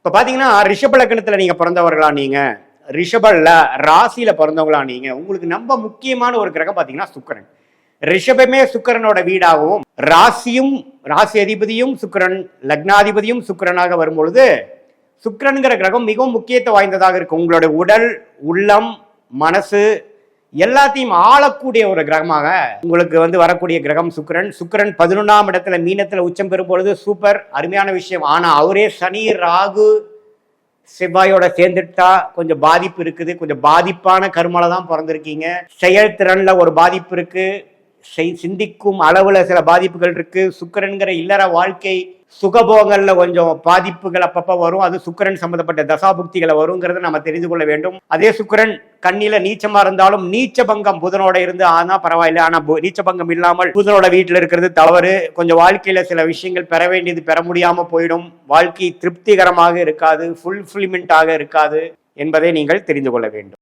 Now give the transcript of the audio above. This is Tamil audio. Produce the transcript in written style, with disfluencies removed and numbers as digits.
இப்ப பாத்தீங்கன்னா ரிஷப லக்னத்துல நீங்க பிறந்தவர்களா நீங்க, ரிஷபல்ல ராசியில பிறந்தவங்களா நீங்க, உங்களுக்கு ரொம்ப முக்கியமான ஒரு கிரகம் பாத்தீங்கன்னா சுக்கிரன். ரிஷபமே சுக்கிரனோட வீடாகவும் ராசி அதிபதியும் சுக்கிரன், லக்னாதிபதியும் சுக்கிரனாக வரும்பொழுது சுக்கிரன்கிற கிரகம் மிகவும் முக்கியத்துவம் வாய்ந்ததாக இருக்கு. உங்களுடைய உடல், உள்ளம், மனசு எல்லாத்தையும் ஆளக்கூடிய ஒரு கிரகமாக உங்களுக்கு வரக்கூடிய கிரகம் சுக்கிரன். சுக்கிரன் 11ஆம் இடத்துல மீனத்துல உச்சம் பெறும் பொழுது சூப்பர், அருமையான விஷயம். ஆனா அவரே சனி, ராகு, செவ்வாயோட சேர்ந்துட்டா கொஞ்சம் பாதிப்பு இருக்குது. கொஞ்சம் பாதிப்பான கருமால தான் பிறந்திருக்கீங்க. செயல்திறன்ல ஒரு பாதிப்பு இருக்கு, சிந்திக்கும் அளவுல சில பாதிப்புகள் இருக்கு. சுக்கிரன்கிற இல்லற வாழ்க்கை சுகபோகங்கள்ல கொஞ்சம் பாதிப்புகள் அப்பப்ப வரும். அது சுக்கிரன் சம்பந்தப்பட்ட தசாபுக்திகளை வருங்கிறத நம்ம தெரிந்து கொள்ள வேண்டும். அதே சுக்கிரன் கண்ணில நீச்சமா இருந்தாலும் நீச்ச பங்கம் புதனோட இருந்து ஆனா பரவாயில்ல. ஆனா நீச்ச பங்கம் இல்லாமல் புதனோட வீட்டுல இருக்கிறது தவறு. கொஞ்சம் வாழ்க்கையில சில விஷயங்கள் பெற வேண்டியது பெற முடியாம போயிடும். வாழ்க்கை திருப்திகரமாக இருக்காது, ஃபுல்ஃபில்மெண்டாக இருக்காது என்பதை நீங்கள் தெரிந்து கொள்ள வேண்டும்.